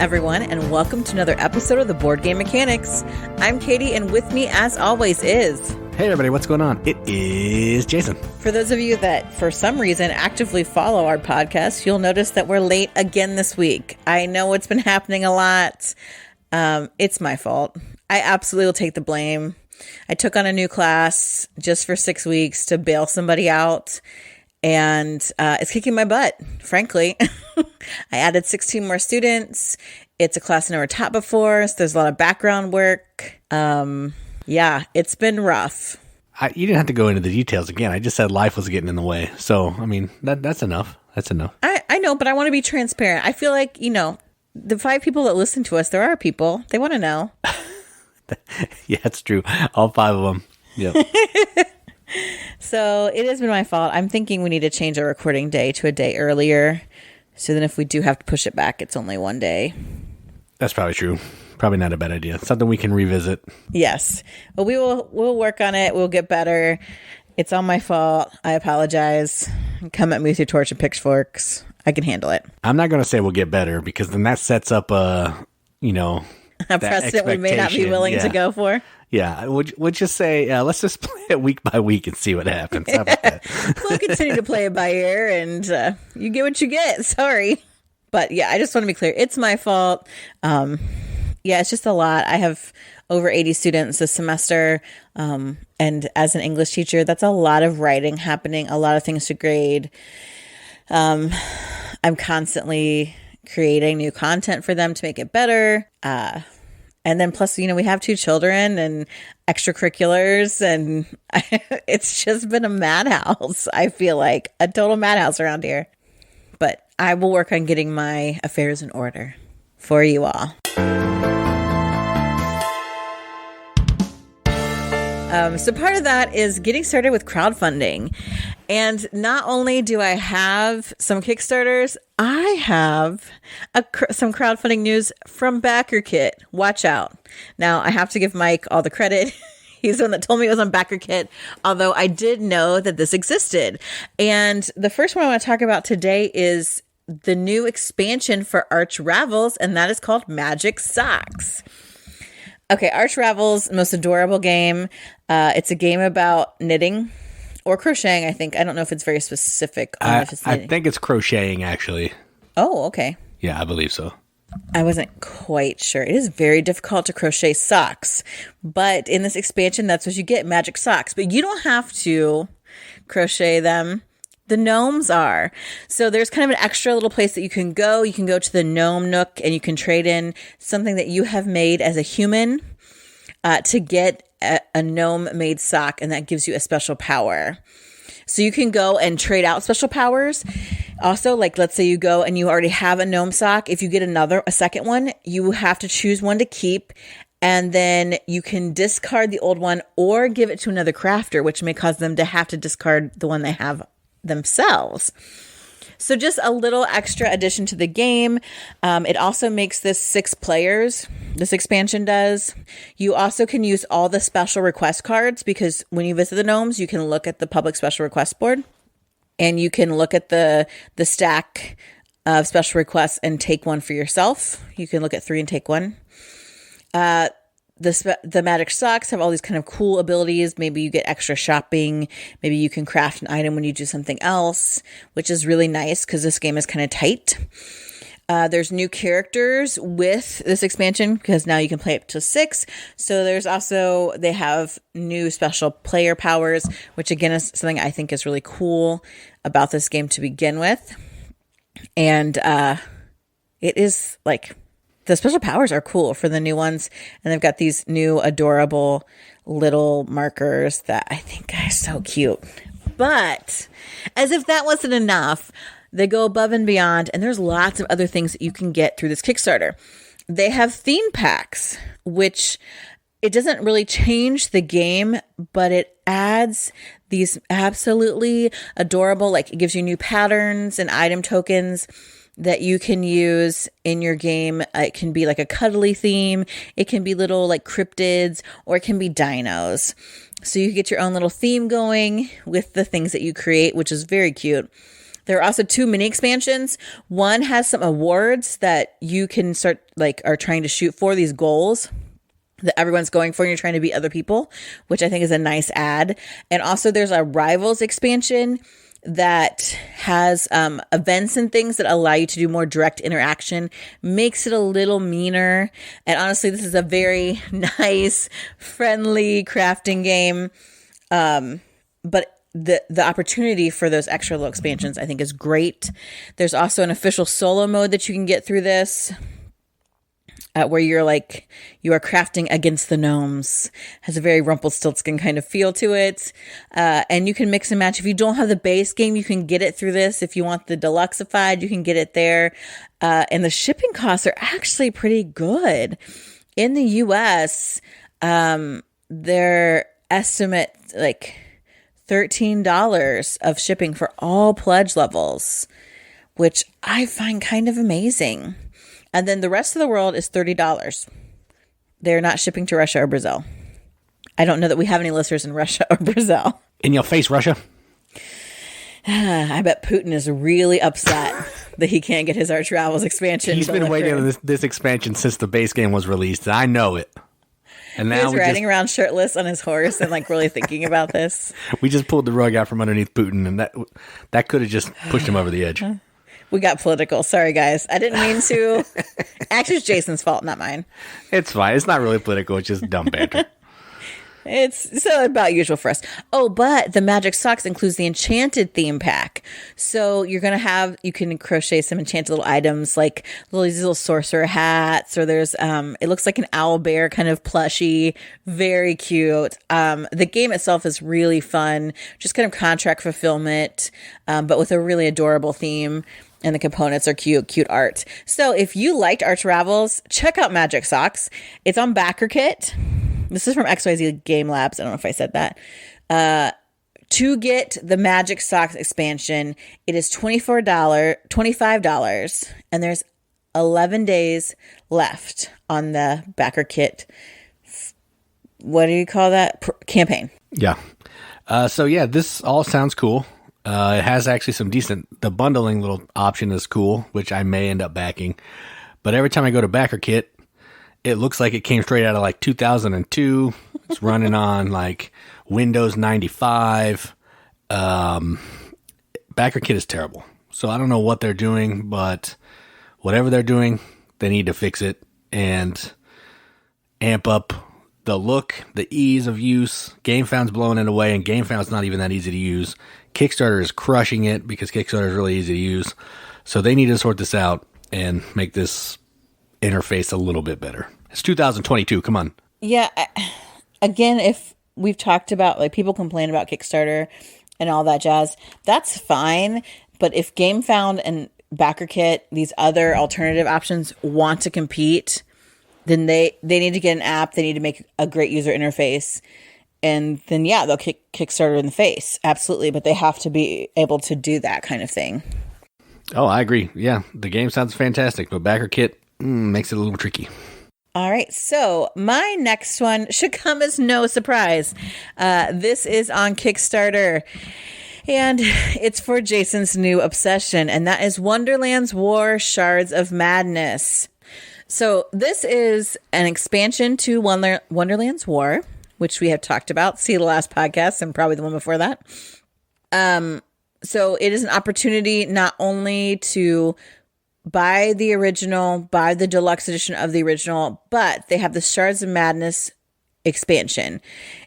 everyone, and welcome to another episode of the Board Game Mechanics. I'm Katie, and with me, as always, is... Hey everybody, what's going on? It is Jason. For those of you that, for some reason, actively follow our podcast, you'll notice that we're late again this week. I know it's been happening a lot. It's my fault. I absolutely will take the blame. I took on a new class just for 6 weeks to bail somebody out, and it's kicking my butt, frankly. I added 16 more students. It's a class I never taught before, so there's a lot of background work. Yeah, it's been rough. You didn't have to go into the details again. I just said life was getting in the way. So, I mean, that's enough. That's enough. I know, but I want to be transparent. I feel like, the 5 people that listen to us, there are people. They want to know. Yeah, it's true. All 5 of them. Yep. So it has been my fault. I'm thinking we need to change our recording day to a day earlier. So then if we do have to push it back, it's only one day. That's probably true. Probably not a bad idea. Something we can revisit. Yes. But we'll work on it. We'll get better. It's all my fault. I apologize. Come at me with your torch and pitchforks. I can handle it. I'm not going to say we'll get better because then that sets up a precedent we may not be willing to go for. Yeah, we'll just say, let's just play it week by week and see what happens. How about that? We'll continue to play it by ear, and you get what you get. Sorry. But yeah, I just want to be clear. It's my fault. Yeah, it's just a lot. I have over 80 students this semester, and as an English teacher, that's a lot of writing happening, a lot of things to grade. I'm constantly creating new content for them to make it better. And then plus, we have 2 children and extracurriculars, and it's just been a madhouse. I feel like a total madhouse around here. But I will work on getting my affairs in order for you all. So part of that is getting started with crowdfunding. And not only do I have some Kickstarters, I have some crowdfunding news from BackerKit. Watch out. Now, I have to give Mike all the credit. He's the one that told me it was on BackerKit, although I did know that this existed. And the first one I want to talk about today is the new expansion for Arch Ravels, and that is called Magic Socks. Okay, Arch Ravels, most adorable game. It's a game about knitting or crocheting, I think. I don't know if it's very specific on if it's knitting. I think it's crocheting, actually. Oh, okay. Yeah, I believe so. I wasn't quite sure. It is very difficult to crochet socks, but in this expansion, that's what you get, magic socks. But you don't have to crochet them. The gnomes are. So there's kind of an extra little place that you can go. You can go to the gnome nook and you can trade in something that you have made as a human to get a gnome made sock, and that gives you a special power. So you can go and trade out special powers. Also, like let's say you go and you already have a gnome sock. If you get a second one, you have to choose one to keep, and then you can discard the old one or give it to another crafter, which may cause them to have to discard the one they have themselves. So just a little extra addition to the game. It also makes this 6 players. This expansion does. You also can use all the special request cards, because when you visit the gnomes, you can look at the public special request board, and you can look at the stack of special requests and take one for yourself. You can look at 3 and take one. The magic socks have all these kind of cool abilities. Maybe you get extra shopping. Maybe you can craft an item when you do something else, which is really nice because this game is kind of tight. There's new characters with this expansion because now you can play up to 6. So they have new special player powers, which again is something I think is really cool about this game to begin with. And it is like... the special powers are cool for the new ones, and they've got these new adorable little markers that I think are so cute. But as if that wasn't enough, they go above and beyond, and there's lots of other things that you can get through this Kickstarter. They have theme packs, which it doesn't really change the game, but it adds these absolutely adorable, like it gives you new patterns and item tokens that you can use in your game. It can be like a cuddly theme. It can be little like cryptids, or it can be dinos. So you get your own little theme going with the things that you create, which is very cute. There are also 2 mini expansions. One has some awards that you can start, like, are trying to shoot for, these goals that everyone's going for, and you're trying to beat other people, which I think is a nice add. And also there's a Rivals expansion that has events and things that allow you to do more direct interaction, makes it a little meaner. And honestly, this is a very nice, friendly crafting game. But the opportunity for those extra little expansions, I think, is great. There's also an official solo mode that you can get through this, where you are crafting against the gnomes. Has a very Rumpelstiltskin kind of feel to it. And you can mix and match. If you don't have the base game, you can get it through this. If you want the deluxeified, you can get it there. And the shipping costs are actually pretty good. In the US, their estimate, like $13 of shipping for all pledge levels, which I find kind of amazing. And then the rest of the world is $30. They're not shipping to Russia or Brazil. I don't know that we have any listeners in Russia or Brazil. In your face, Russia. I bet Putin is really upset that he can't get his Arch Ravels expansion. He's been waiting on this expansion since the base game was released. I know it. And now he's riding around shirtless on his horse and like really thinking about this. We just pulled the rug out from underneath Putin, and that could have just pushed him over the edge. We got political. Sorry, guys. I didn't mean to. Actually, it's Jason's fault, not mine. It's fine. It's not really political. It's just dumb banter. It's so about usual for us. Oh, but the Magic Socks includes the Enchanted theme pack. So you can crochet some enchanted little items, like these little sorcerer hats, or there's, it looks like an owl bear kind of plushie. Very cute. The game itself is really fun. Just kind of contract fulfillment, but with a really adorable theme. And the components are cute art. So if you liked Arch Ravels, check out Magic Socks. It's on BackerKit. This is from XYZ Game Labs. I don't know if I said that. To get the Magic Socks expansion, it is $25, and there's 11 days left on the BackerKit. What do you call that? Campaign. Yeah. So yeah, this all sounds cool. It has actually some the bundling little option is cool, which I may end up backing. But every time I go to BackerKit, it looks like it came straight out of like 2002. It's running on like Windows 95. BackerKit is terrible. So I don't know what they're doing, but whatever they're doing, they need to fix it and amp up the look, the ease of use. GameFound's blowing it away, and GameFound's not even that easy to use. Kickstarter is crushing it because Kickstarter is really easy to use. So they need to sort this out and make this interface a little bit better. It's 2022. Come on. Yeah. Again, if we've talked about, like, people complain about Kickstarter and all that jazz, that's fine. But if GameFound and BackerKit, these other alternative options, want to compete, then they need to get an app. They need to make a great user interface. And then, yeah, they'll kick Kickstarter in the face. Absolutely. But they have to be able to do that kind of thing. Oh, I agree. Yeah, the game sounds fantastic, but BackerKit makes it a little tricky. All right, so my next one should come as no surprise. This is on Kickstarter, and it's for Jason's new obsession, and that is Wonderland's War, Shards of Madness. So this is an expansion to Wonderland's War, which we have talked about. See the last podcast and probably the one before that. So it is an opportunity not only to buy the original, buy the deluxe edition of the original, but they have the Shards of Madness expansion.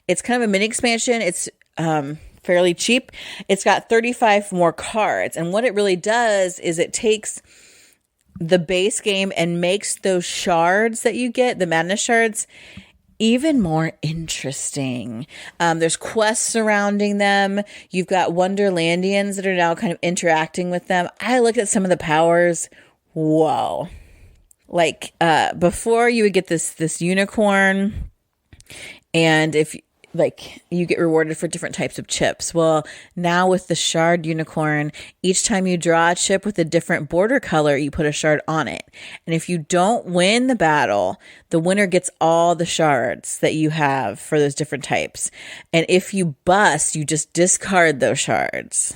It's kind of a mini expansion. It's fairly cheap. It's got 35 more cards. And what it really does is it takes the base game and makes those shards that you get, the Madness shards, even more interesting. There's quests surrounding them. You've got Wonderlandians that are now kind of interacting with them. I looked at some of the powers. Whoa. Like, before you would get this unicorn, and if like you get rewarded for different types of chips. Well, now with the shard unicorn, each time you draw a chip with a different border color, you put a shard on it. And if you don't win the battle, the winner gets all the shards that you have for those different types. And if you bust, you just discard those shards.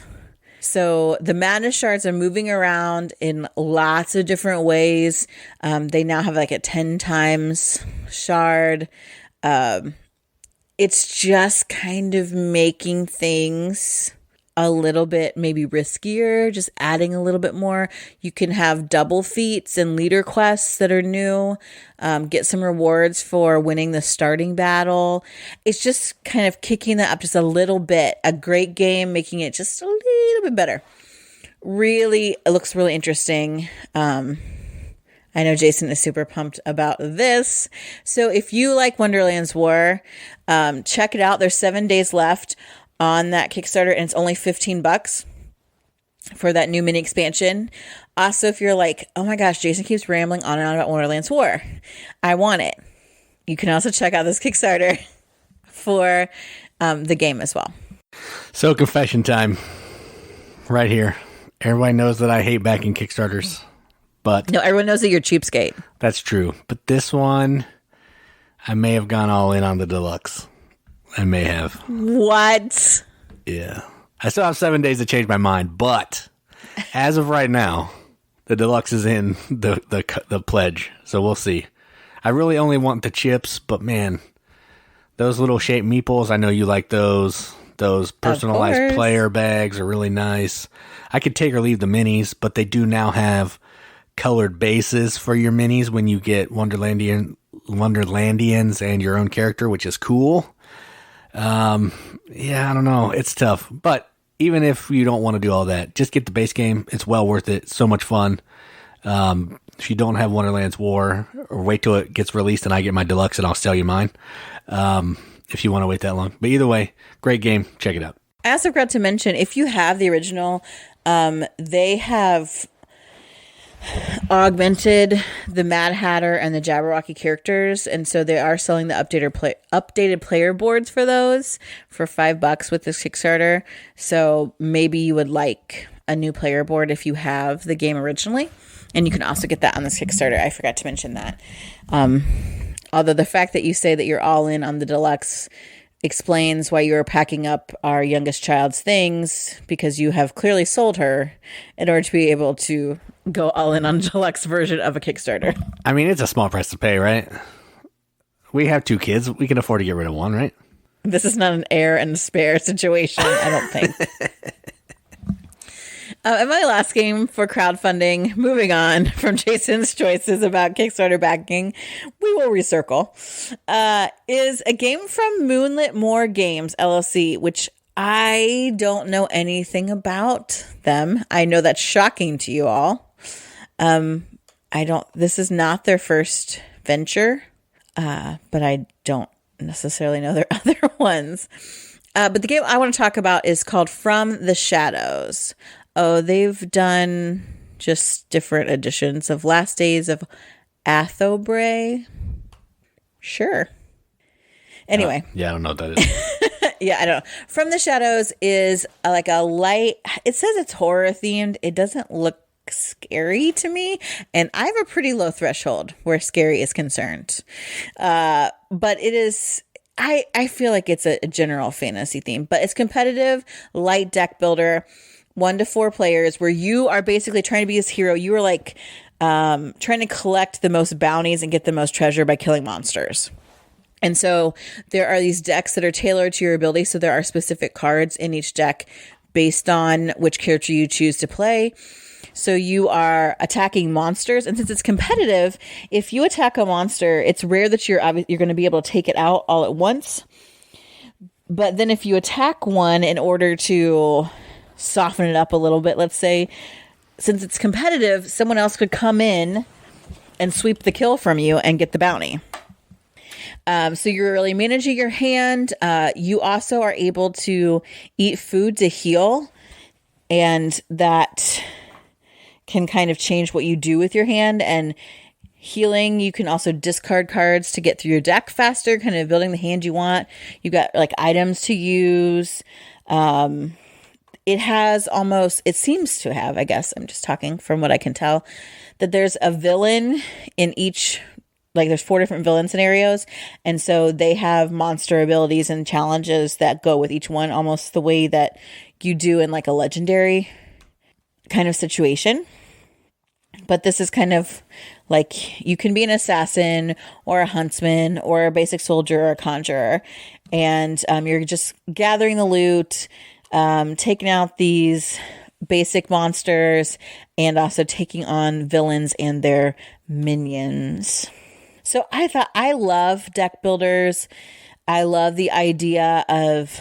So the Madness shards are moving around in lots of different ways. They now have like a 10 times shard. It's just kind of making things a little bit maybe riskier, just adding a little bit more. You can have double feats and leader quests that are new. Get some rewards for winning the starting battle. It's just kind of kicking that up just a little bit. A great game, making it just a little bit better. Really, it looks really interesting. I know Jason is super pumped about this. So if you like Wonderland's War, check it out. There's 7 days left on that Kickstarter, and it's only $15 for that new mini expansion. Also, if you're like, oh my gosh, Jason keeps rambling on and on about Wonderland's War, I want it, you can also check out this Kickstarter for the game as well. So, confession time right here. Everybody knows that I hate backing Kickstarters, but no, everyone knows that you're cheapskate. That's true. But this one, I may have gone all in on the deluxe. I may have. What? Yeah. I still have 7 days to change my mind, but as of right now, the deluxe is in the pledge, so we'll see. I really only want the chips, but man, those little shaped meeples, I know you like those. Those personalized player bags are really nice. I could take or leave the minis, but they do now have colored bases for your minis when you get Wonderlandians and your own character, which is cool. Yeah, I don't know. It's tough. But even if you don't want to do all that, just get the base game. It's well worth it. It's so much fun. If you don't have Wonderland's War, or wait till it gets released and I get my deluxe and I'll sell you mine. If you want to wait that long. But either way, great game. Check it out. I also forgot to mention, if you have the original, they have augmented the Mad Hatter and the Jabberwocky characters, and so they are selling the updated player boards for those for $5 with this Kickstarter. So maybe you would like a new player board if you have the game originally, and you can also get that on this Kickstarter. I forgot to mention that. Although the fact that you say that you're all in on the deluxe explains why you're packing up our youngest child's things, because you have clearly sold her in order to be able to go all in on a deluxe version of a Kickstarter. I mean, it's a small price to pay, right? We have 2 kids. We can afford to get rid of one, right? This is not an heir and spare situation, I don't think. And my last game for crowdfunding, moving on from Jason's choices about Kickstarter backing, we will recircle, is a game from Moonlit More Games, LLC, which I don't know anything about them. I know that's shocking to you all. This is not their first venture, but I don't necessarily know their other ones. But the game I want to talk about is called From the Shadows. Oh, they've done just different editions of Last Days of Athobrae. Sure. Anyway. Yeah, I don't know what that is. Yeah, I don't know. From the Shadows is like a light. It says it's horror themed. It doesn't look scary to me. And I have a pretty low threshold where scary is concerned. But it is... I feel like it's a general fantasy theme. But it's competitive, light deck builder. 1 to 4 players, where you are basically trying to be this hero. You are like trying to collect the most bounties and get the most treasure by killing monsters. And so there are these decks that are tailored to your ability. So there are specific cards in each deck based on which character you choose to play. So you are attacking monsters. And since it's competitive, if you attack a monster, it's rare that you're going to be able to take it out all at once. But then if you attack one in order to soften it up a little bit, let's say, since it's competitive, someone else could come in and sweep the kill from you and get the bounty. So you're really managing your hand. You also are able to eat food to heal, and that can kind of change what you do with your hand. And healing, you can also discard cards to get through your deck faster, kind of building the hand you want. You've got like items to use. It seems to have, I guess, I'm just talking from what I can tell, that there's a villain in each like there's 4 different villain scenarios. And so they have monster abilities and challenges that go with each one, almost the way that you do in like a legendary kind of situation. But this is kind of like you can be an assassin or a huntsman or a basic soldier or a conjurer. And you're just gathering the loot, taking out these basic monsters, and also taking on villains and their minions. So I thought, I love deck builders. I love the idea of,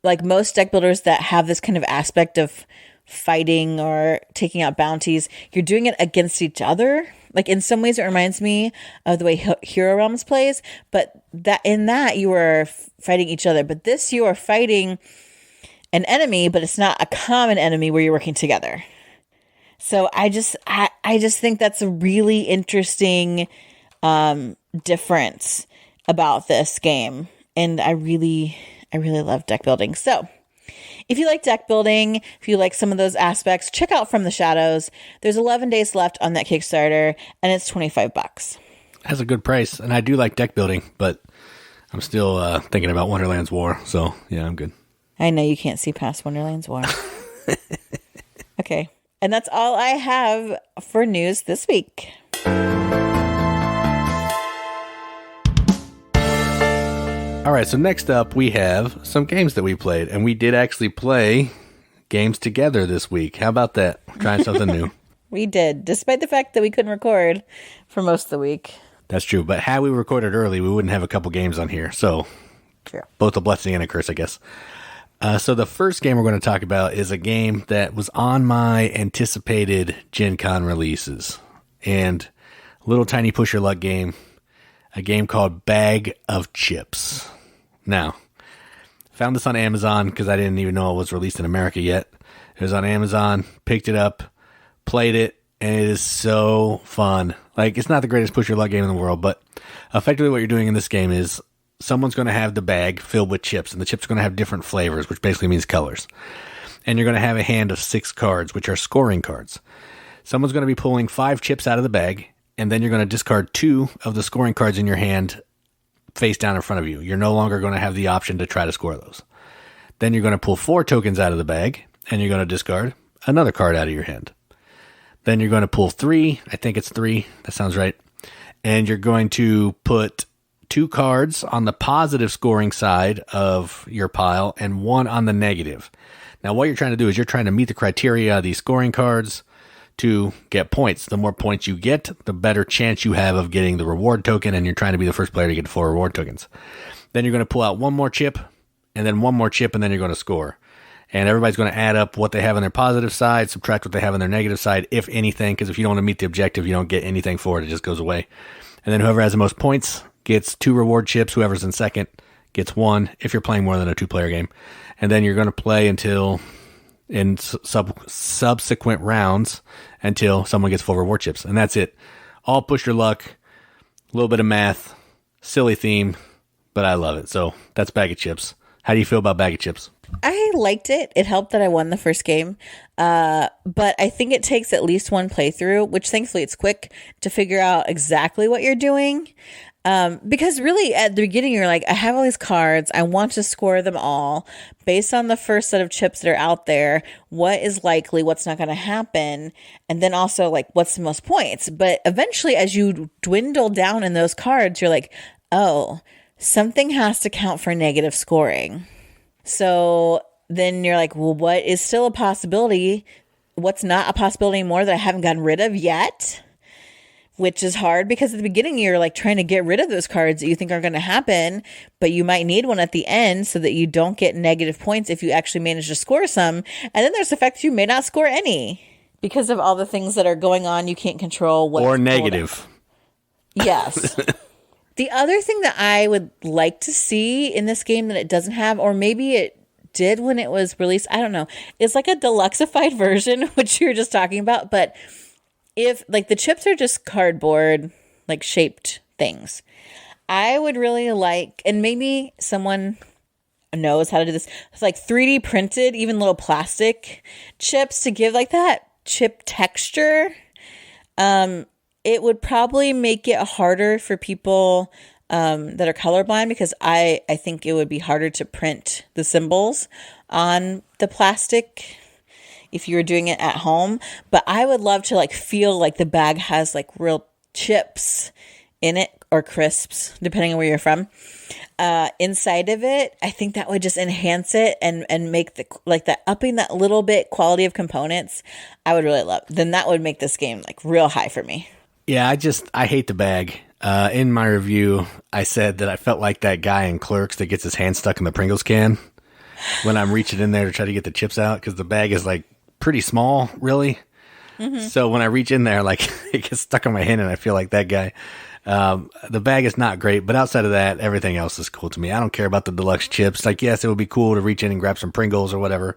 like, most deck builders that have this kind of aspect of fighting or taking out bounties, you're doing it against each other. Like, in some ways it reminds me of the way Hero Realms plays, but that in that you are fighting each other. But this, you are fighting an enemy, but it's not a common enemy where you're working together. So I just think that's a really interesting difference about this game. And I really love deck building. So if you like deck building, if you like some of those aspects, check out From the Shadows. There's 11 days left on that Kickstarter, and it's $25. That's a good price, and I do like deck building, but I'm still thinking about Wonderland's War, so yeah, I'm good. I know you can't see past Wonderland's War. Okay, and that's all I have for news this week. All right, so next up we have some games that we played, and we did actually play games together this week. How about that? Trying something new. We did, despite the fact that we couldn't record for most of the week. That's true, but had we recorded early, we wouldn't have a couple games on here, so True. Both a blessing and a curse, I guess. So the first game we're going to talk about is a game that was on my anticipated Gen Con releases, and a little tiny push your luck game, a game called Bag of Chips. Now, found this on Amazon because I didn't even know it was released in America yet. It was on Amazon, picked it up, played it, and it is so fun. Like, it's not the greatest push your luck game in the world, but effectively what you're doing in this game is someone's going to have the bag filled with chips, and the chips are going to have different flavors, which basically means colors. And you're going to have a hand of 6 cards, which are scoring cards. Someone's going to be pulling 5 chips out of the bag, and then you're going to discard 2 of the scoring cards in your hand face down in front of you. You're no longer going to have the option to try to score those. Then you're going to pull 4 tokens out of the bag, and you're going to discard another card out of your hand. Then you're going to pull 3. I think it's 3. That sounds right. And you're going to put 2 cards on the positive scoring side of your pile and 1 on the negative. Now, what you're trying to do is you're trying to meet the criteria of these scoring cards to get points. The more points you get, the better chance you have of getting the reward token, and you're trying to be the first player to get 4 reward tokens. Then you're going to pull out 1 more chip, and then 1 more chip, and then you're going to score. And everybody's going to add up what they have on their positive side, subtract what they have on their negative side, if anything, because if you don't want to meet the objective, you don't get anything for it. It just goes away. And then whoever has the most points gets 2 reward chips. Whoever's in second gets 1 if you're playing more than a 2-player game. And then you're going to play until in subsequent rounds until someone gets 4 reward chips. And that's it. All push your luck, a little bit of math, silly theme, but I love it. So that's Bag of Chips. How do you feel about Bag of Chips? I liked it. It helped that I won the first game. But I think it takes at least 1 playthrough, which thankfully it's quick to figure out exactly what you're doing. Because really at the beginning, you're like, I have all these cards. I want to score them all based on the first set of chips that are out there. What is likely? What's not going to happen? And then also like, what's the most points? But eventually as you dwindle down in those cards, you're like, oh, something has to count for negative scoring. So then you're like, well, what is still a possibility? What's not a possibility anymore that I haven't gotten rid of yet? Which is hard because at the beginning you're like trying to get rid of those cards that you think are going to happen, but you might need one at the end so that you don't get negative points if you actually manage to score some. And then there's the fact that you may not score any because of all the things that are going on. You can't control what or negative. Yes. The other thing that I would like to see in this game that it doesn't have, or maybe it did when it was released, I don't know, it's like a deluxeified version, which you were just talking about, but if like the chips are just cardboard, like shaped things, I would really like, and maybe someone knows how to do this, it's like 3D printed, even little plastic chips to give like that chip texture. it would probably make it harder for people that are colorblind, because I think it would be harder to print the symbols on the plastic if you were doing it at home. But I would love to like feel like the bag has like real chips in it, or crisps, depending on where you're from, inside of it. I think that would just enhance it and make the like that, upping that little bit quality of components. I would really love. Then that would make this game like real high for me. Yeah, I hate the bag. In my review, I said that I felt like that guy in Clerks that gets his hand stuck in the Pringles can when I'm reaching in there to try to get the chips out, because the bag is like pretty small, really. Mm-hmm. So when I reach in there, like it gets stuck on my hand, and I feel like that guy. The bag is not great, but outside of that, everything else is cool to me. I don't care about the deluxe chips. Like, yes, it would be cool to reach in and grab some Pringles or whatever,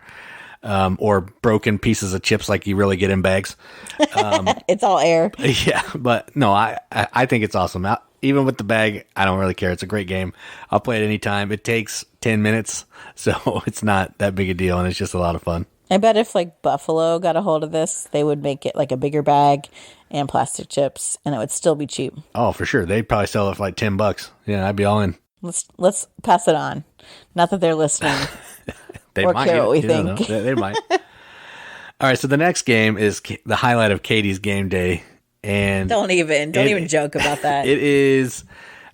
or broken pieces of chips like you really get in bags. It's all air. Yeah, but no, I think it's awesome. Even with the bag, I don't really care. It's a great game. I'll play it anytime. It takes 10 minutes, so it's not that big a deal, and it's just a lot of fun. I bet if like Buffalo got a hold of this, they would make it like a bigger bag and plastic chips, and it would still be cheap. Oh, for sure. They'd probably sell it for like $10. Yeah, I'd be all in. Let's pass it on. Not that they're listening. They or might. Care what we think. They might. All right, so the next game is the highlight of Katie's game day, and don't even joke about that. It is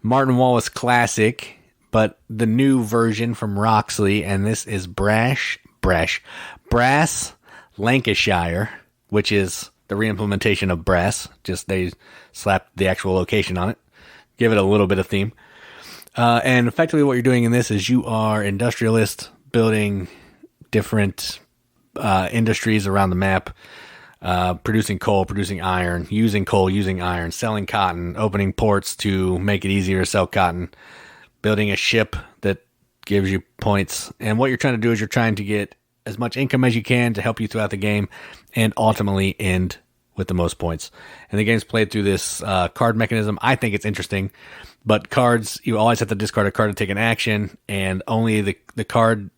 Martin Wallace Classic, but the new version from Roxley, and this is Brass Lancashire, which is the reimplementation of Brass. Just they slapped the actual location on it, give it a little bit of theme. And effectively what you're doing in this is you are industrialist building different industries around the map, producing coal, producing iron, using coal, using iron, selling cotton, opening ports to make it easier to sell cotton, building a ship that gives you points. And what you're trying to do is you're trying to get as much income as you can to help you throughout the game and ultimately end with the most points. And the game's played through this card mechanism. I think it's interesting, but cards, you always have to discard a card to take an action, and only the card,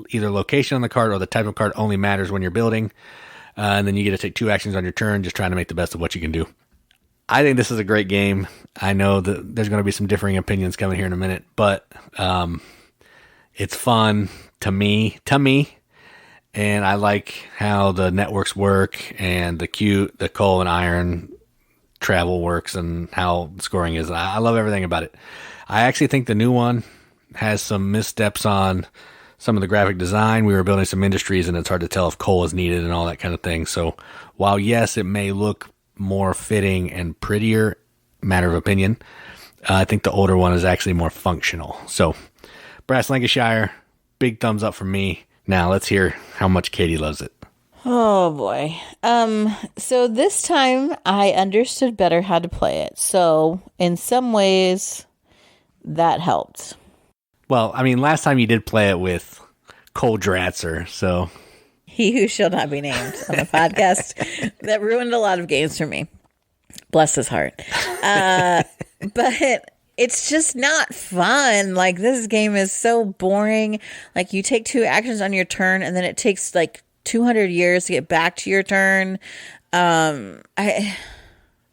either location on the card or the type of card, only matters when you're building. And then you get to take 2 actions on your turn, just trying to make the best of what you can do. I think this is a great game. I know that there's going to be some differing opinions coming here in a minute, but it's fun to me. And I like how the networks work and the coal and iron travel works and how scoring is. I love everything about it. I actually think the new one has some missteps on some of the graphic design. We were building some industries, and it's hard to tell if coal is needed and all that kind of thing. So while, yes, it may look more fitting and prettier, matter of opinion, I think the older one is actually more functional. So Brass Lancashire, big thumbs up from me. Now let's hear how much Katie loves it. Oh boy. So this time I understood better how to play it. So in some ways that helped. Well, I mean, last time you did play it with Cole Dratzer, so. He who shall not be named on the podcast. That ruined a lot of games for me. Bless his heart. But it's just not fun. Like, this game is so boring. Like, you take 2 actions on your turn, and then it takes like 200 years to get back to your turn. And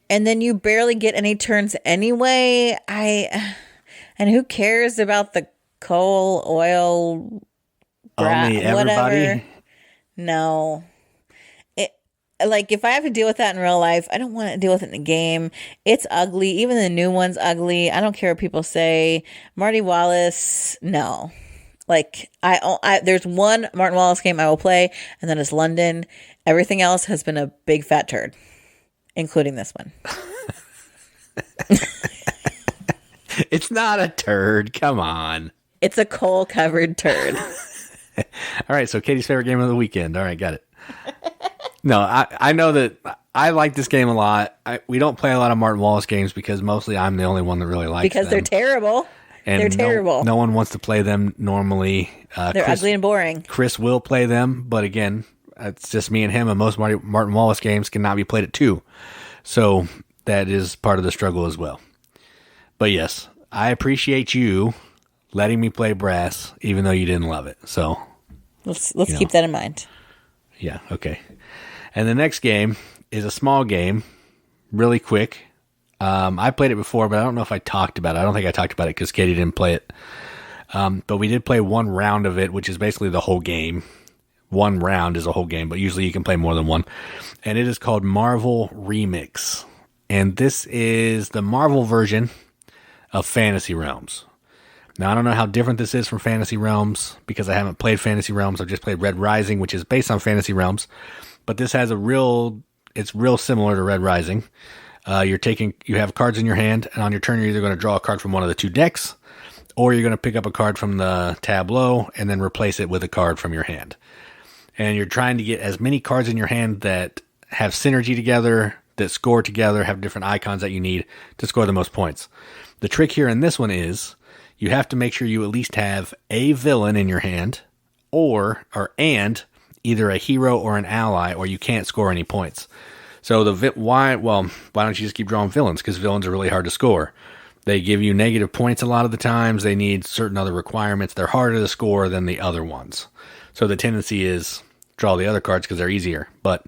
then you barely get any turns anyway. And who cares about the coal, oil, only everybody? Whatever? No. Like, if I have to deal with that in real life, I don't want to deal with it in the game. It's ugly. Even the new one's ugly. I don't care what people say. Marty Wallace, no. Like, there's one Martin Wallace game I will play, and that is London. Everything else has been a big fat turd, including this one. It's not a turd. Come on. It's a coal-covered turd. All right, so Katie's favorite game of the weekend. All right, got it. No, I know that I like this game a lot. We don't play a lot of Martin Wallace games because mostly I'm the only one that really likes them. Because they're terrible. And they're terrible. No one wants to play them normally. They're ugly and boring. Chris will play them, but again, it's just me and him, and most Martin Wallace games cannot be played at 2. So that is part of the struggle as well. But yes, I appreciate you letting me play Brass, even though you didn't love it. So let's keep that in mind. Yeah, okay. And the next game is a small game, really quick. I played it before, but I don't know if I talked about it. I don't think I talked about it because Katie didn't play it. But we did play one round of it, which is basically the whole game. One round is a whole game, but usually you can play more than one. And it is called Marvel Remix. And this is the Marvel version of Fantasy Realms. Now, I don't know how different this is from Fantasy Realms because I haven't played Fantasy Realms. I've just played Red Rising, which is based on Fantasy Realms. But this has it's real similar to Red Rising. You have cards in your hand, and on your turn, you're either going to draw a card from one of the two decks, or you're going to pick up a card from the tableau and then replace it with a card from your hand. And you're trying to get as many cards in your hand that have synergy together, that score together, have different icons that you need to score the most points. The trick here in this one is you have to make sure you at least have a villain in your hand and either a hero or an ally, or you can't score any points. So why don't you just keep drawing villains? Because villains are really hard to score. They give you negative points a lot of the times. They need certain other requirements. They're harder to score than the other ones. So the tendency is draw the other cards because they're easier. But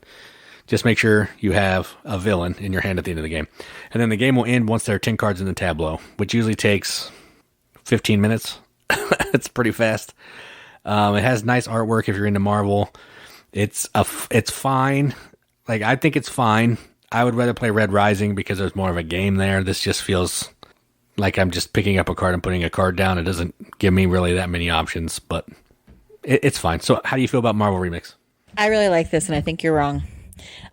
just make sure you have a villain in your hand at the end of the game. And then the game will end once there are 10 cards in the tableau, which usually takes 15 minutes. It's pretty fast. It has nice artwork if you're into Marvel. It's fine. Like, I think it's fine. I would rather play Red Rising because there's more of a game there. This just feels like I'm just picking up a card and putting a card down. It doesn't give me really that many options, but it's fine. So how do you feel about Marvel Remix? I really like this, and I think you're wrong.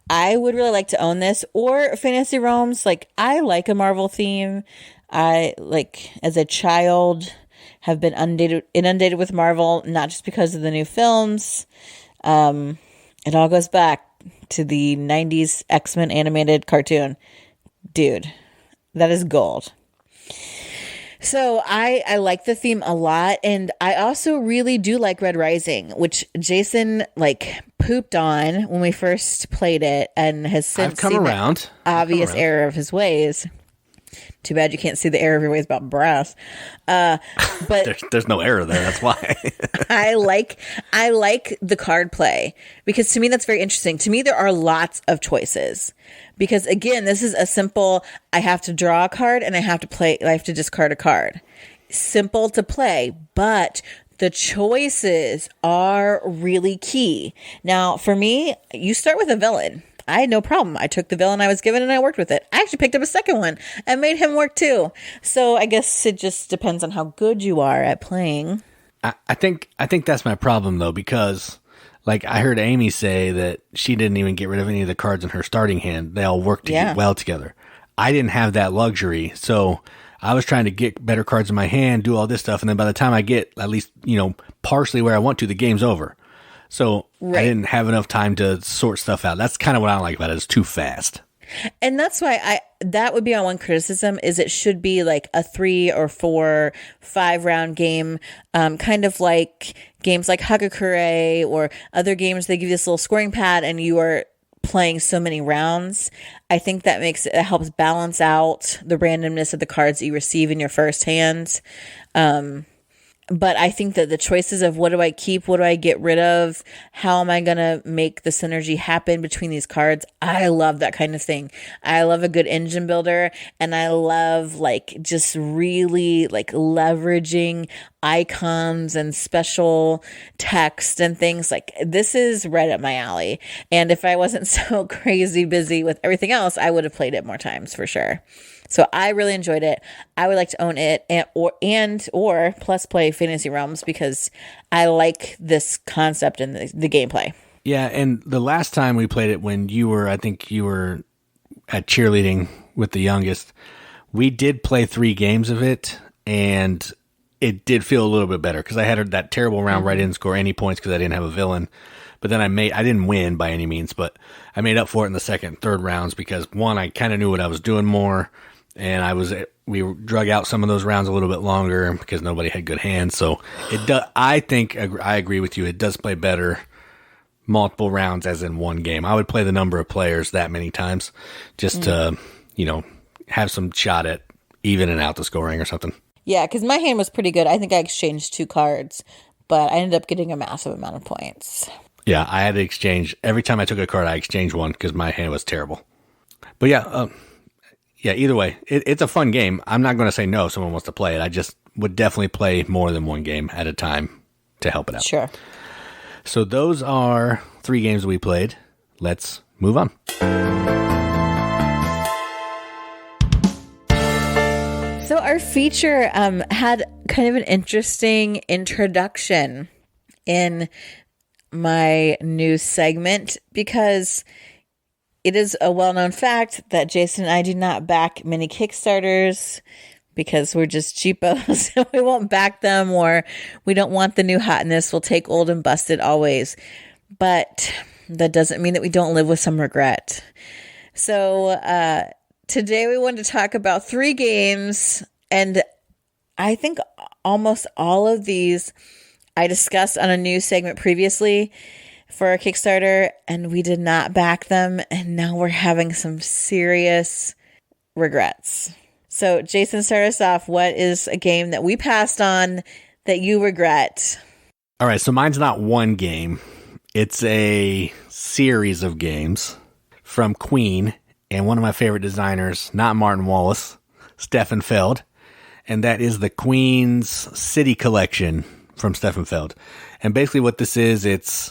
I would really like to own this or Fantasy Realms. Like, I like a Marvel theme. I, like, as a child, have been inundated with Marvel, not just because of the new films. It all goes back to the 90s X-Men animated cartoon. Dude, that is gold. So I like the theme a lot, and I also really do like Red Rising, which Jason pooped on when we first played it, and has since come around. The obvious error of his ways. Too bad you can't see the error of your ways about brass. But there's no error there. That's why. I like the card play because to me that's very interesting. To me, there are lots of choices because again, this is a simple. I have to draw a card and I have to discard a card. Simple to play, but the choices are really key. Now, for me, you start with a villain. I had no problem. I took the villain I was given and I worked with it. I actually picked up a second one and made him work too. So I guess it just depends on how good you are at playing. I think that's my problem though, because I heard Amy say that she didn't even get rid of any of the cards in her starting hand. They all worked well together. I didn't have that luxury. So I was trying to get better cards in my hand, do all this stuff. And then by the time I get at least, partially where I want to, the game's over. So I didn't have enough time to sort stuff out. That's kind of what I don't like about it. It's too fast. And that's why that would be my one criticism is it should be like a 3 or 4, 5 round game, kind of like games like Hagakure or other games. They give you this little scoring pad and you are playing so many rounds. I think that it helps balance out the randomness of the cards that you receive in your first hand. But I think that the choices of what do I keep, what do I get rid of, how am I going to make the synergy happen between these cards, I love that kind of thing. I love a good engine builder, and I love just really leveraging icons and special text and things. This is right up my alley. And if I wasn't so crazy busy with everything else, I would have played it more times for sure. So I really enjoyed it. I would like to own it or plus play Fantasy Realms because I like this concept and the gameplay. Yeah, and the last time we played it when I think you were at cheerleading with the youngest, we did play 3 games of it, and it did feel a little bit better because I had that terrible round where I didn't score any points because I didn't have a villain. But then I didn't win by any means, but I made up for it in the second and third rounds because one, I kind of knew what I was doing more. And we drug out some of those rounds a little bit longer because nobody had good hands. So I think I agree with you. It does play better multiple rounds as in one game. I would play the number of players that many times just to, have some shot at evening out the scoring or something. Yeah, because my hand was pretty good. I think I exchanged 2 cards, but I ended up getting a massive amount of points. Yeah, I had to exchange. Every time I took a card, I exchanged one because my hand was terrible. But yeah, either way, it's a fun game. I'm not going to say no if someone wants to play it. I just would definitely play more than one game at a time to help it out. Sure. So those are 3 games we played. Let's move on. So our feature had kind of an interesting introduction in my news segment because it is a well-known fact that Jason and I do not back many Kickstarters because we're just cheapos and we won't back them, or we don't want the new hotness. We'll take old and busted always. But that doesn't mean that we don't live with some regret. So today we wanted to talk about 3 games, and I think almost all of these I discussed on a news segment previously for our Kickstarter, and we did not back them, and now we're having some serious regrets. So, Jason, start us off. What is a game that we passed on that you regret? All right, so mine's not one game. It's a series of games from Queen and one of my favorite designers, not Martin Wallace, Stefan Feld, and that is the Queen's City Collection from Stefan Feld. And basically what this is, it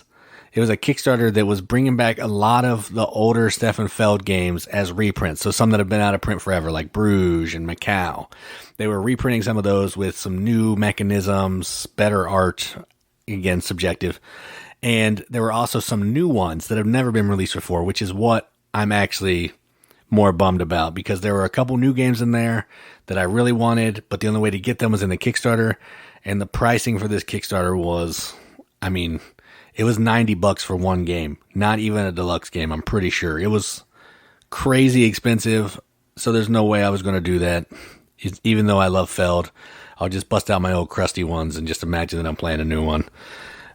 was a Kickstarter that was bringing back a lot of the older Stefan Feld games as reprints. So some that have been out of print forever, like Bruges and Macau. They were reprinting some of those with some new mechanisms, better art, again, subjective. And there were also some new ones that have never been released before, which is what I'm actually more bummed about, because there were a couple new games in there that I really wanted, but the only way to get them was in the Kickstarter. And the pricing for this Kickstarter was, it was $90 for one game, not even a deluxe game. I'm pretty sure it was crazy expensive. So there's no way I was going to do that. Even though I love Feld, I'll just bust out my old crusty ones and just imagine that I'm playing a new one.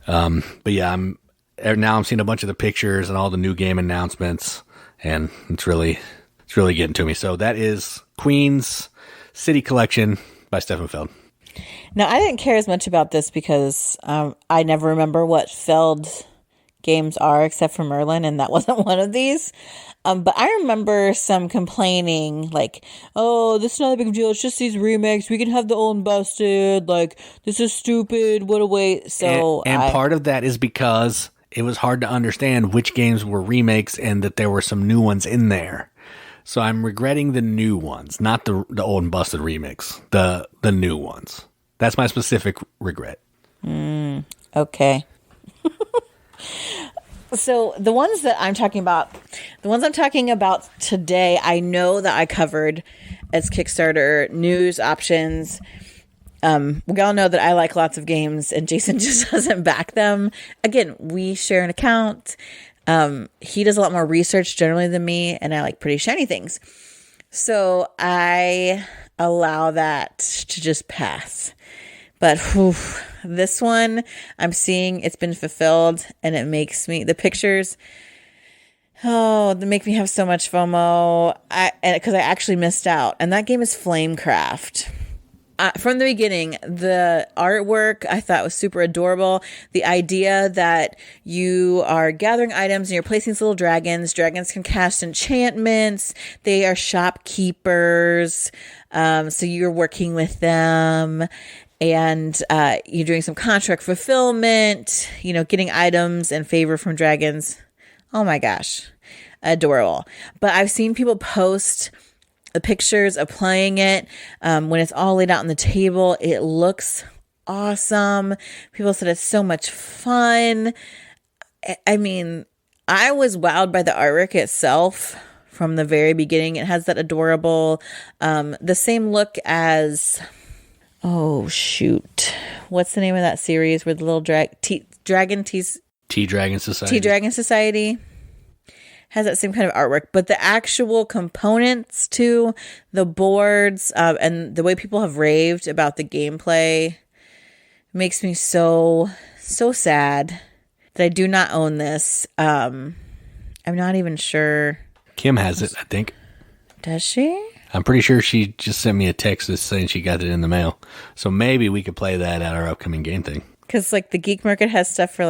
But yeah, I'm seeing a bunch of the pictures and all the new game announcements, and it's really getting to me. So that is Queen's City Collection by Stefan Feld. Now, I didn't care as much about this because I never remember what Feld games are except for Merlin, and that wasn't one of these. But I remember some complaining, like, oh, this is not a big deal. It's just these remakes. We can have the old and busted. Like, this is stupid. What a waste. So, and part of that is because it was hard to understand which games were remakes and that there were some new ones in there. So I'm regretting the new ones, not the old and busted remix, the new ones. That's my specific regret. Okay. So the ones I'm talking about today, I know that I covered as Kickstarter news options. We all know that I like lots of games and Jason just doesn't back them. Again, we share an account. He does a lot more research generally than me, and I like pretty shiny things. So I allow that to just pass. But this one, I'm seeing it's been fulfilled, and it makes me, the pictures, they make me have so much FOMO, because I actually missed out. And that game is Flamecraft. From the beginning, the artwork I thought was super adorable. The idea that you are gathering items and you're placing these little dragons. Dragons can cast enchantments. They are shopkeepers. So you're working with them. And you're doing some contract fulfillment, getting items and favor from dragons. Oh my gosh. Adorable. But I've seen people post the pictures of playing it when it's all laid out on the table. It looks awesome. People said it's so much fun. I was wowed by the artwork itself from the very beginning. It has that adorable, the same look as... Oh, shoot. What's the name of that series where the little T-Dragon Society? T-Dragon Society has that same kind of artwork. But the actual components to the boards and the way people have raved about the gameplay makes me so sad that I do not own this. I'm not even sure. Kim has it, I think. Does she? I'm pretty sure she just sent me a text saying she got it in the mail. So maybe we could play that at our upcoming game thing. Because the Geek Market has stuff for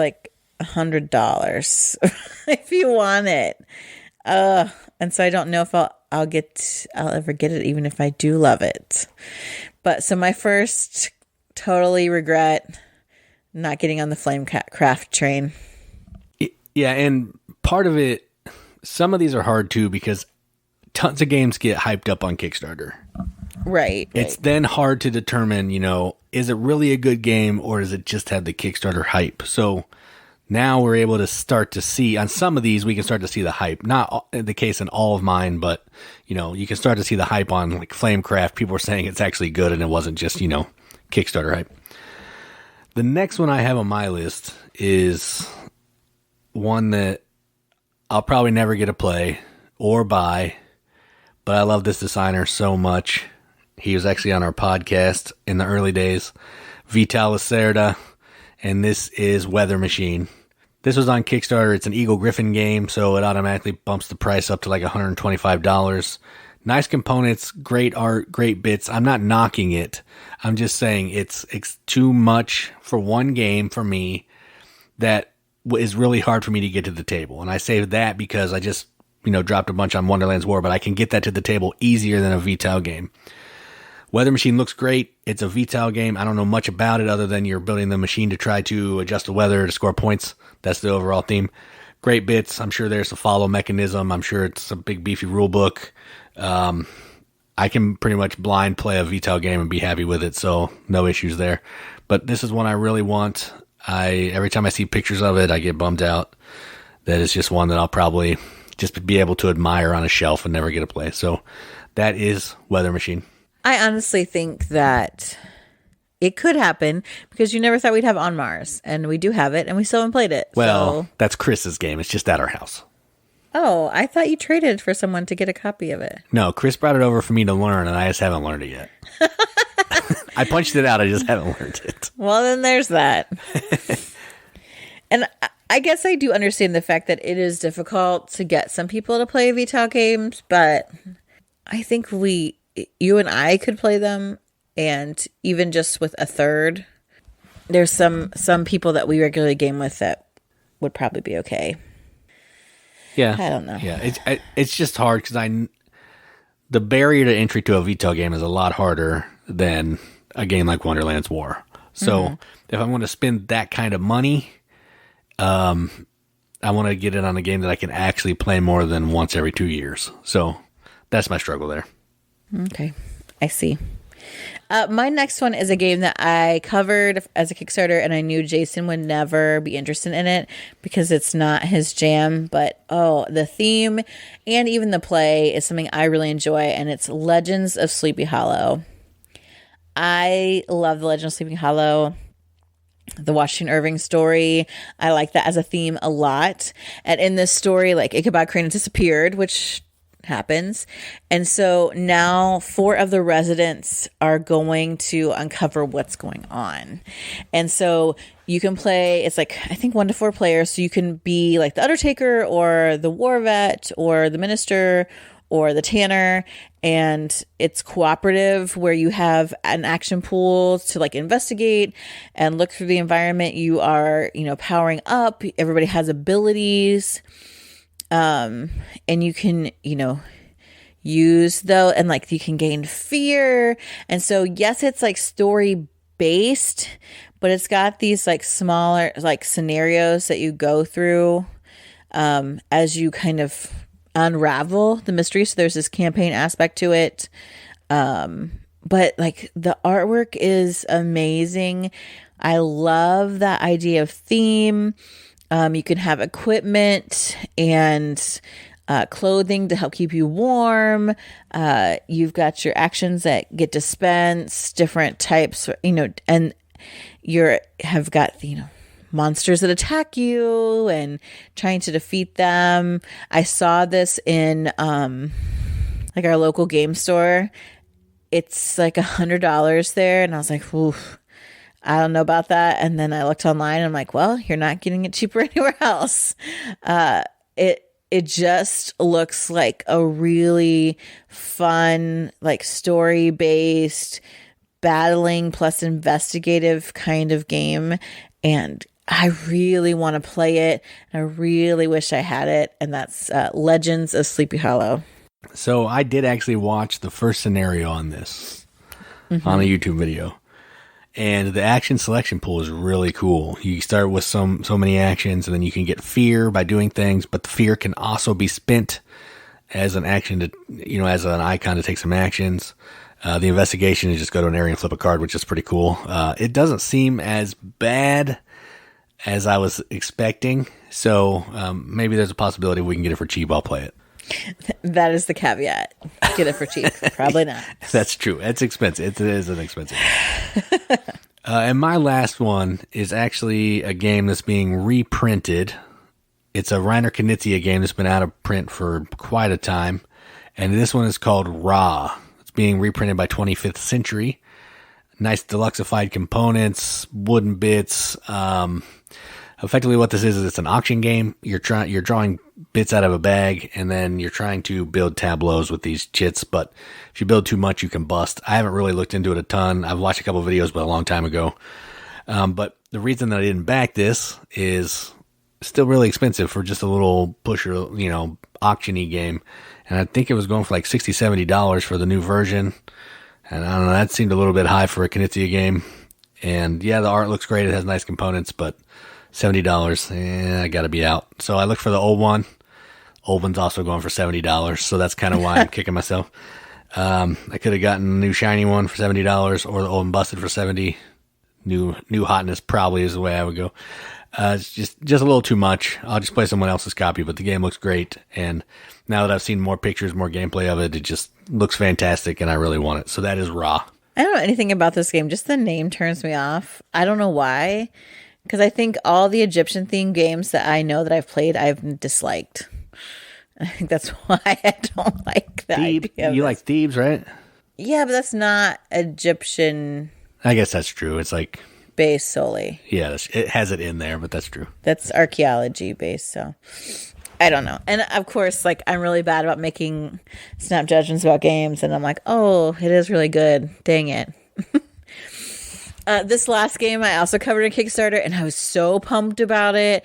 $100 if you want it. And so I don't know if I'll ever get it, even if I do love it. But so my first totally regret not getting on the Flamecraft train. Yeah, and part of it, some of these are hard too because tons of games get hyped up on Kickstarter. Right. It's then hard to determine, is it really a good game or does it just have the Kickstarter hype? So now we're able to start to see, on some of these, we can start to see the hype. Not the case in all of mine, but, you can start to see the hype on like Flamecraft. People are saying it's actually good and it wasn't just, Kickstarter hype. The next one I have on my list is one that I'll probably never get to play or buy, but I love this designer so much. He was actually on our podcast in the early days, Vital Lacerda, and this is Weather Machine. This was on Kickstarter. It's an Eagle Griffin game, so it automatically bumps the price up to like $125. Nice components, great art, great bits. I'm not knocking it. I'm just saying it's too much for one game for me that is really hard for me to get to the table. And I say that because I just, dropped a bunch on Wonderland's War, but I can get that to the table easier than a Vital game. Weather Machine looks great. It's a Vital game. I don't know much about it other than you're building the machine to try to adjust the weather to score points. That's the overall theme. Great bits. I'm sure there's a follow mechanism. I'm sure it's a big beefy rule book. I can pretty much blind play a Vital game and be happy with it, so no issues there. But this is one I really want. Every time I see pictures of it, I get bummed out. That is just one that I'll probably just be able to admire on a shelf and never get to play. So that is Weather Machine. I honestly think that it could happen because you never thought we'd have On Mars, and we do have it, and we still haven't played it. Well, that's Chris's game. It's just at our house. Oh, I thought you traded for someone to get a copy of it. No, Chris brought it over for me to learn, and I just haven't learned it yet. I punched it out. I just haven't learned it. Well, then there's that. And I guess I do understand the fact that it is difficult to get some people to play Vital games, but I think you and I could play them, and even just with a third, there's some people that we regularly game with that would probably be okay. Yeah, I don't know. Yeah, it's just hard because the barrier to entry to a Vital game is a lot harder than a game like Wonderland's War. So if I'm going to spend that kind of money, I want to get it on a game that I can actually play more than once every 2 years. So that's my struggle there. Okay, I see. My next one is a game that I covered as a Kickstarter, and I knew Jason would never be interested in it because it's not his jam. But, the theme and even the play is something I really enjoy, and it's Legends of Sleepy Hollow. I love the Legend of Sleepy Hollow, the Washington Irving story. I like that as a theme a lot. And in this story, like, Ichabod Crane disappeared, which happens. And so now 4 of the residents are going to uncover what's going on. And so you can play, it's like, I think 1 to 4 players. So you can be like the Undertaker or the War Vet or the Minister or the Tanner. And it's cooperative where you have an action pool to like investigate and look through the environment. You are, powering up. Everybody has abilities. And you can, use though, and like you can gain fear. And so, yes, it's like story based, but it's got these like smaller, like scenarios that you go through, as you kind of unravel the mystery. So there's this campaign aspect to it. But like the artwork is amazing. I love that idea of theme. You can have equipment and clothing to help keep you warm. You've got your actions that get dispensed, different types, and have got, monsters that attack you and trying to defeat them. I saw this in like our local game store. It's like $100 there, and I was like, oof. I don't know about that. And then I looked online and I'm like, well, you're not getting it cheaper anywhere else. It just looks like a really fun, like story-based, battling plus investigative kind of game. And I really want to play it. And I really wish I had it. And that's Legends of Sleepy Hollow. So I did actually watch the first scenario on this on a YouTube video. And the action selection pool is really cool. You start with so many actions, and then you can get fear by doing things, but the fear can also be spent as an action to, as an icon to take some actions. The investigation is just go to an area and flip a card, which is pretty cool. It doesn't seem as bad as I was expecting, so maybe there's a possibility we can get it for cheap. I'll play it. That is the caveat. Get it for cheap. Probably not. That's true. It's expensive. It is an expensive game. And my last one is actually a game that's being reprinted. It's a Reiner Knizia game that's been out of print for quite a time. And this one is called Ra. It's being reprinted by 25th Century. Nice deluxeified components, wooden bits. Effectively what this is it's an auction game. You're drawing bits out of a bag, and then you're trying to build tableaus with these chits, but if you build too much, you can bust. I haven't really looked into it a ton. I've watched a couple of videos, but a long time ago. But the reason that I didn't back this is it's still really expensive for just a little pusher, auction-y game. And I think it was going for like $60, $70 for the new version. And I don't know, that seemed a little bit high for a Knizia game. And yeah, the art looks great. It has nice components, but $70, I gotta be out. So I looked for the old one. Old one's also going for $70, so that's kind of why I'm kicking myself. I could have gotten a new shiny one for $70, or the old and busted for $70. New hotness probably is the way I would go. It's just a little too much. I'll just play someone else's copy, but the game looks great. And now that I've seen more pictures, more gameplay of it, it just looks fantastic, and I really want it. So that is Ra. I don't know anything about this game. Just the name turns me off. I don't know why. Because I think all the Egyptian-themed games that I know that I've played, I've disliked. I think that's why I don't like the idea of You like Thebes, right? Yeah, but that's not Egyptian. I guess that's true. It's like based solely. Yeah, it has it in there, but that's true. That's archaeology based, so I don't know. And of course, I'm really bad about making snap judgments about games, and I'm like, oh, it is really good. Dang it. This last game I also covered in Kickstarter, and I was so pumped about it,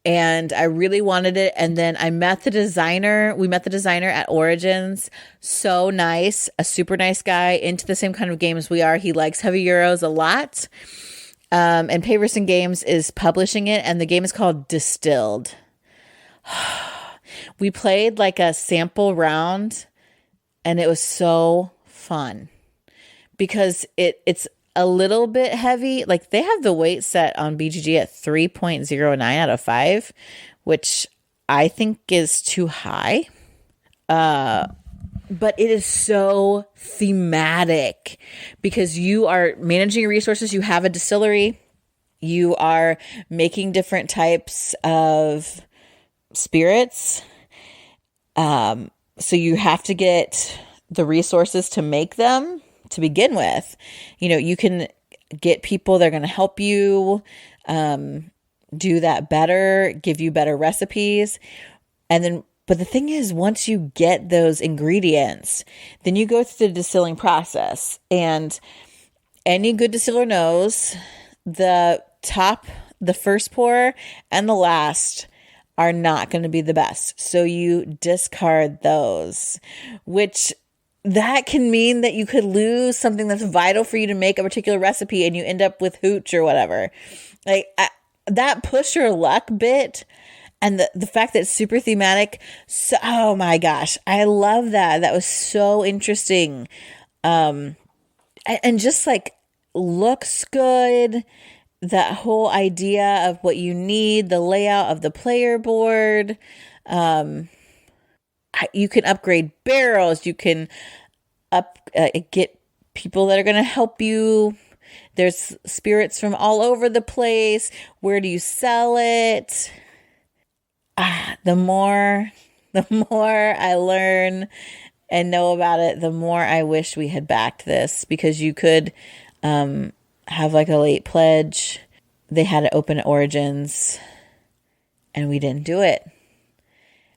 and I really wanted it. And then I met the designer. We met the designer at Origins. So nice, a super nice guy, into the same kind of games we are. He likes Heavy Euros a lot. And Paverson Games is publishing it, and the game is called Distilled. We played a sample round, and it was so fun because it's a little bit heavy. They have the weight set on BGG at 3.09 out of 5, which I think is too high. But it is so thematic because you are managing your resources. You have a distillery. You are making different types of spirits. So you have to get the resources to make them to begin with. You can get people that are going to help you do that better, give you better recipes. But the thing is, once you get those ingredients, then you go through the distilling process. And any good distiller knows the first pour and the last are not going to be the best. So you discard those, which that can mean that you could lose something that's vital for you to make a particular recipe, and you end up with hooch or whatever. That push your luck bit, and the fact that it's super thematic. So, oh my gosh, I love that. That was so interesting. And just looks good. That whole idea of what you need, the layout of the player board. You can upgrade barrels. You can get people that are going to help you. There's spirits from all over the place. Where do you sell it? The more I learn and know about it, the more I wish we had backed this, because you could have a late pledge. They had it open at Origins, and we didn't do it.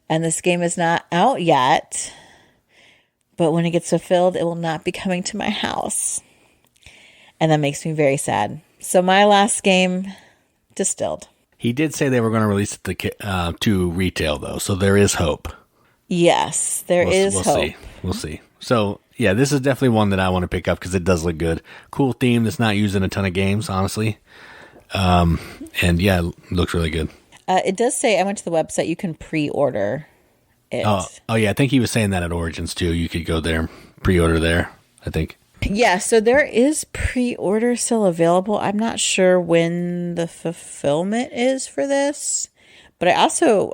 And this game is not out yet, but when it gets fulfilled, it will not be coming to my house. And that makes me very sad. So my last game, Distilled. He did say they were going to release it to retail, though, so there is hope. Yes, there is we'll hope. See. We'll see. So, yeah, this is definitely one that I want to pick up because it does look good. Cool theme that's not used in a ton of games, honestly. And yeah, it looks really good. It does say, I went to the website, you can pre-order it. Oh, yeah, I think he was saying that at Origins, too. You could go there, pre-order there, I think. Yeah, so there is pre-order still available. I'm not sure when the fulfillment is for this, but I also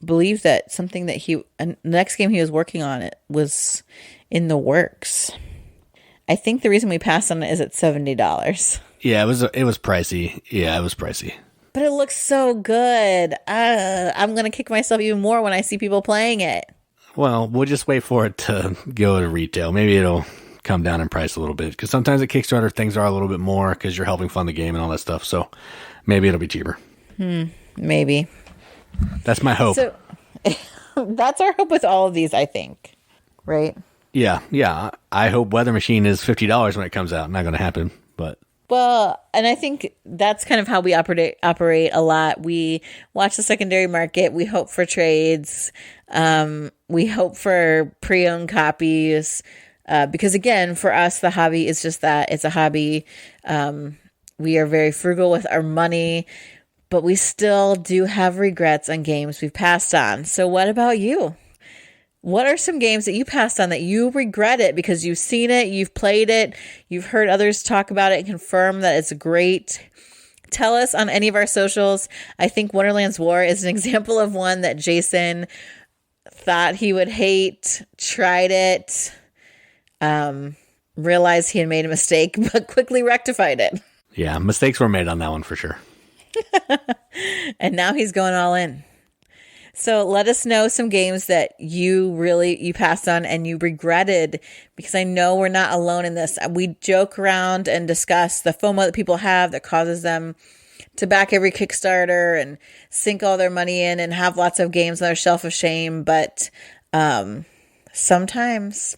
believe that something that the next game he was working on it was in the works. I think the reason we passed on it is at $70. Yeah, it was pricey. Yeah, it was pricey. But it looks so good. I'm going to kick myself even more when I see people playing it. Well, we'll just wait for it to go to retail. Maybe it'll come down in price a little bit because sometimes at Kickstarter things are a little bit more because you're helping fund the game and all that stuff. So maybe it'll be cheaper. Maybe. That's my hope. So that's our hope with all of these, I think. Right? Yeah. I hope Weather Machine is $50 when it comes out. Not going to happen, but. Well, and I think that's kind of how we operate a lot. We watch the secondary market. We hope for trades. We hope for pre-owned copies. Because again, for us, the hobby is just that. It's a hobby. We are very frugal with our money, but we still do have regrets on games we've passed on. So what about you? What are some games that you passed on that you regret it because you've seen it, you've played it, you've heard others talk about it and confirm that it's great? Tell us on any of our socials. I think Wonderland's War is an example of one that Jason thought he would hate, tried it, realized he had made a mistake, but quickly rectified it. Yeah, mistakes were made on that one for sure. And now he's going all in. So let us know some games that you passed on and you regretted, because I know we're not alone in this. We joke around and discuss the FOMO that people have that causes them to back every Kickstarter and sink all their money in and have lots of games on their shelf of shame. But sometimes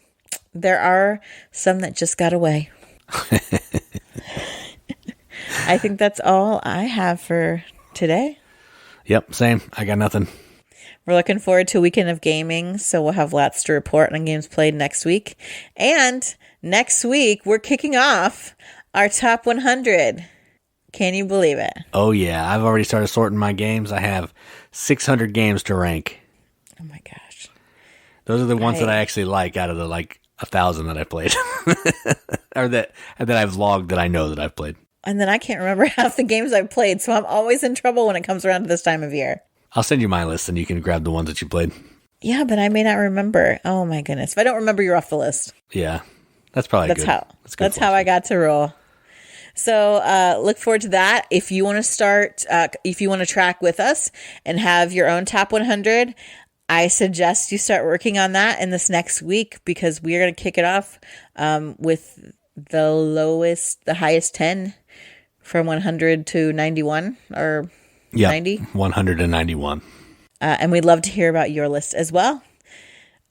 there are some that just got away. I think that's all I have for today. Yep, same. I got nothing. We're looking forward to a weekend of gaming, so we'll have lots to report on games played next week. And next week, we're kicking off our top 100. Can you believe it? Oh, yeah. I've already started sorting my games. I have 600 games to rank. Oh, my gosh. Those are the ones that I actually like out of the, 1,000 that I played. Or that I've logged that I know that I've played. And then I can't remember half the games I've played, so I'm always in trouble when it comes around to this time of year. I'll send you my list and you can grab the ones that you played. Yeah, but I may not remember. Oh my goodness. If I don't remember, you're off the list. Yeah. That's probably good. That's how I got to roll. So look forward to that. If you want to track with us and have your own top 100, I suggest you start working on that in this next week, because we are going to kick it off with the highest 10 from 100 to 91 or 90? 191. And we'd love to hear about your list as well.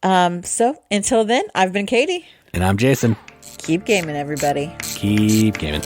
So until then, I've been Katie. And I'm Jason. Keep gaming, everybody. Keep gaming.